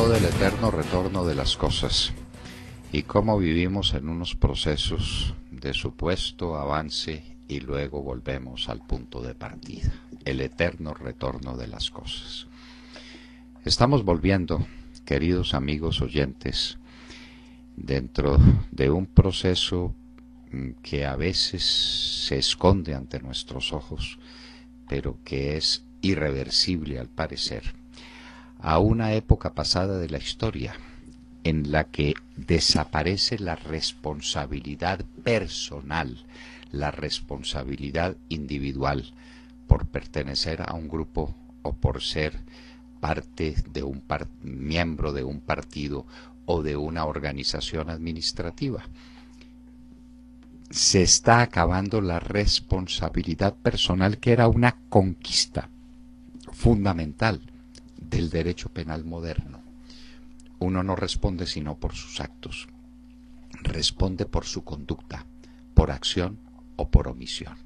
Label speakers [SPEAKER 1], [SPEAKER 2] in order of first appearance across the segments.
[SPEAKER 1] habló del eterno retorno de las cosas y cómo vivimos en unos procesos de supuesto avance y luego volvemos al punto de partida, el eterno retorno de las cosas. Estamos volviendo, queridos amigos oyentes, dentro de un proceso que a veces se esconde ante nuestros ojos, pero que es irreversible al parecer, a una época pasada de la historia, en la que desaparece la responsabilidad personal, la responsabilidad individual por pertenecer a un grupo o por ser parte de un miembro de un partido o de una organización administrativa. Se está acabando la responsabilidad personal, que era una conquista fundamental del derecho penal moderno. Uno no responde sino por sus actos, responde por su conducta, por acción o por omisión.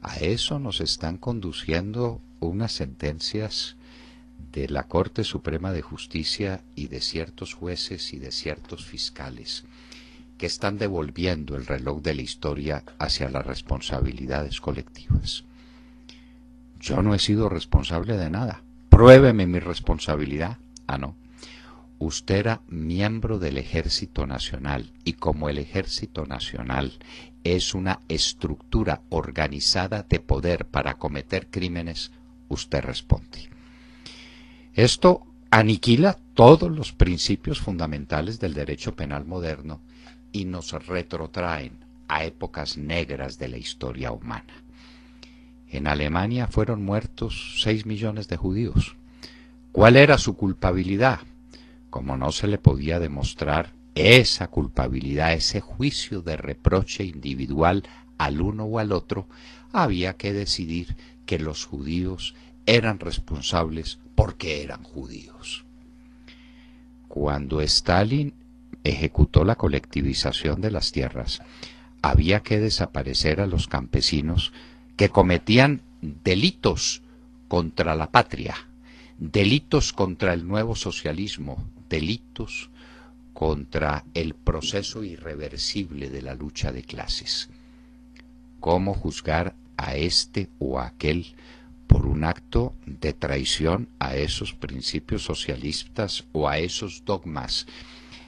[SPEAKER 1] A eso nos están conduciendo unas sentencias de la Corte Suprema de Justicia y de ciertos jueces y de ciertos fiscales que están devolviendo el reloj de la historia hacia las responsabilidades colectivas. Yo no he sido responsable de nada. Pruébeme mi responsabilidad. Ah, no. Usted era miembro del Ejército Nacional y como el Ejército Nacional es una estructura organizada de poder para cometer crímenes, usted responde. Esto aniquila todos los principios fundamentales del derecho penal moderno y nos retrotraen a épocas negras de la historia humana. En Alemania fueron muertos 6 millones de judíos. ¿Cuál era su culpabilidad? Como no se le podía demostrar esa culpabilidad, ese juicio de reproche individual al uno o al otro, había que decidir que los judíos eran responsables porque eran judíos. Cuando Stalin ejecutó la colectivización de las tierras, había que desaparecer a los campesinos que cometían delitos contra la patria, delitos contra el nuevo socialismo, delitos contra el proceso irreversible de la lucha de clases. ¿Cómo juzgar a este o a aquel por un acto de traición a esos principios socialistas o a esos dogmas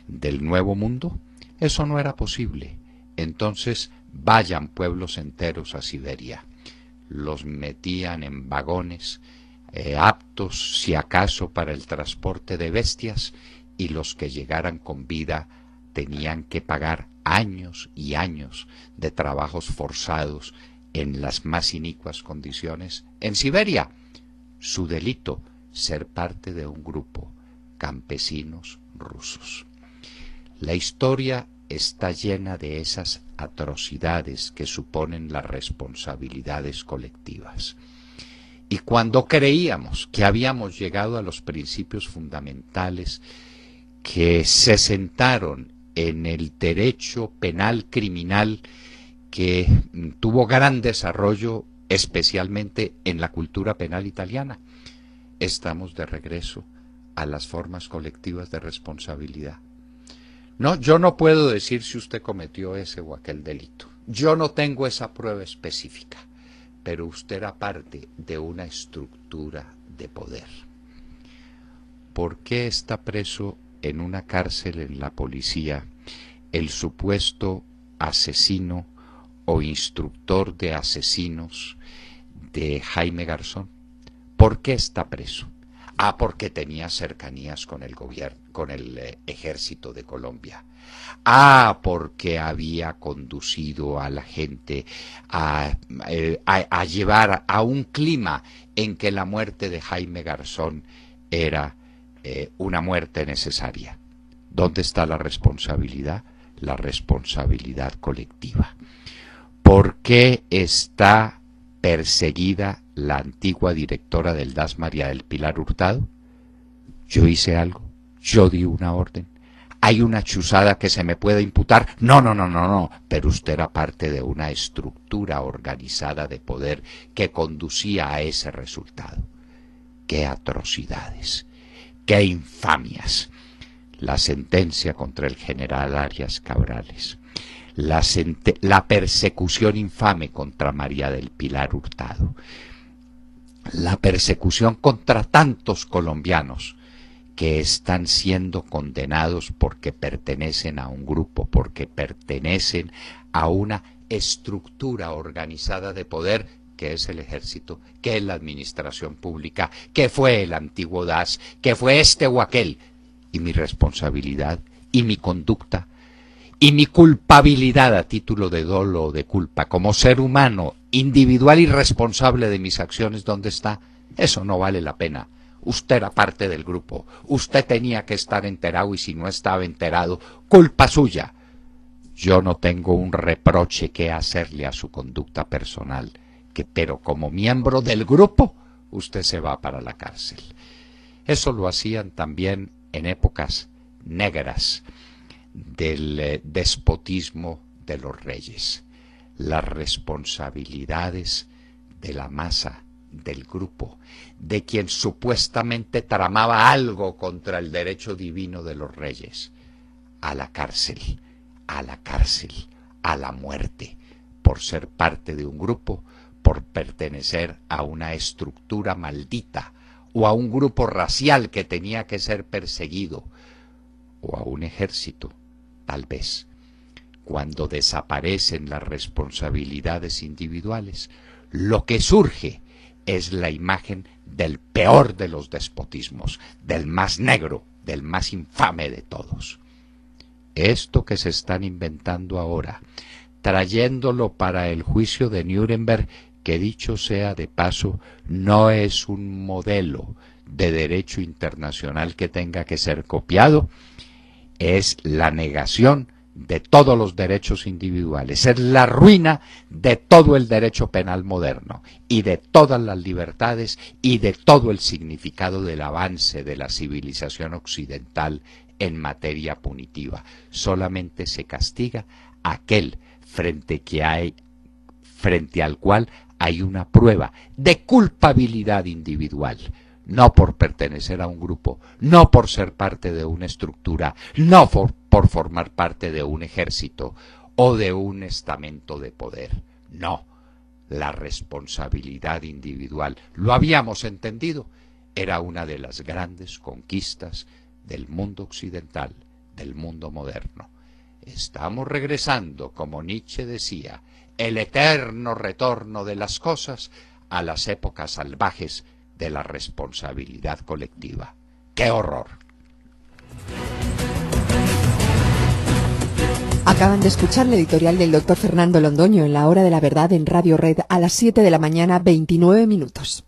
[SPEAKER 1] del nuevo mundo? Eso no era posible. Entonces vayan pueblos enteros a Siberia. Los metían en vagones aptos, si acaso, para el transporte de bestias, y los que llegaran con vida tenían que pagar años y años de trabajos forzados en las más inicuas condiciones en Siberia. Su delito, ser parte de un grupo, campesinos rusos. La historia está llena de esas atrocidades que suponen las responsabilidades colectivas. Y cuando creíamos que habíamos llegado a los principios fundamentales que se sentaron en el derecho penal criminal, que tuvo gran desarrollo especialmente en la cultura penal italiana, estamos de regreso a las formas colectivas de responsabilidad. No, yo no puedo decir si usted cometió ese o aquel delito. Yo no tengo esa prueba específica, pero usted era parte de una estructura de poder. ¿Por qué está preso en una cárcel en la policía el supuesto asesino o instructor de asesinos de Jaime Garzón? ¿Por qué está preso? Ah, porque tenía cercanías con el gobierno, con el ejército de Colombia. Ah, porque había conducido a la gente a llevar a un clima en que la muerte de Jaime Garzón era una muerte necesaria. ¿Dónde está la responsabilidad? La responsabilidad colectiva. ¿Por qué está perseguida la antigua directora del DAS, María del Pilar Hurtado? ¿Yo hice algo? ¿Yo di una orden? ¿Hay una chuzada que se me pueda imputar? No, pero usted era parte de una estructura organizada de poder que conducía a ese resultado. ¡Qué atrocidades! ¡Qué infamias! La sentencia contra el general Arias Cabrales, la persecución infame contra María del Pilar Hurtado, la persecución contra tantos colombianos que están siendo condenados porque pertenecen a un grupo, porque pertenecen a una estructura organizada de poder que es el ejército, que es la administración pública, que fue el antiguo DAS, que fue este o aquel. Y mi responsabilidad, y mi conducta, y mi culpabilidad a título de dolo o de culpa, como ser humano, individual y responsable de mis acciones, ¿dónde está? Eso no vale la pena. Usted era parte del grupo, usted tenía que estar enterado y si no estaba enterado, culpa suya. Yo no tengo un reproche que hacerle a su conducta personal, pero como miembro del grupo, usted se va para la cárcel. Eso lo hacían también en épocas negras del despotismo de los reyes. Las responsabilidades de la masa, del grupo, de quien supuestamente tramaba algo contra el derecho divino de los reyes, a la cárcel, a la cárcel, a la muerte, por ser parte de un grupo, por pertenecer a una estructura maldita, o a un grupo racial que tenía que ser perseguido, o a un ejército, tal vez. Cuando desaparecen las responsabilidades individuales, lo que surge es la imagen del peor de los despotismos, del más negro, del más infame de todos. Esto que se están inventando ahora, trayéndolo para el juicio de Nuremberg, que dicho sea de paso, no es un modelo de derecho internacional que tenga que ser copiado, es la negación de todos los derechos individuales, es la ruina de todo el derecho penal moderno y de todas las libertades y de todo el significado del avance de la civilización occidental en materia punitiva. Solamente se castiga a aquel frente al cual hay una prueba de culpabilidad individual, no por pertenecer a un grupo, no por ser parte de una estructura, no por formar parte de un ejército o de un estamento de poder. No, la responsabilidad individual, lo habíamos entendido, era una de las grandes conquistas del mundo occidental, del mundo moderno. Estamos regresando, como Nietzsche decía, el eterno retorno de las cosas a las épocas salvajes de la responsabilidad colectiva. ¡Qué horror!
[SPEAKER 2] Acaban de escuchar la editorial del doctor Fernando Londoño en La Hora de la Verdad en Radio Red a las 7 de la mañana, 29 minutos.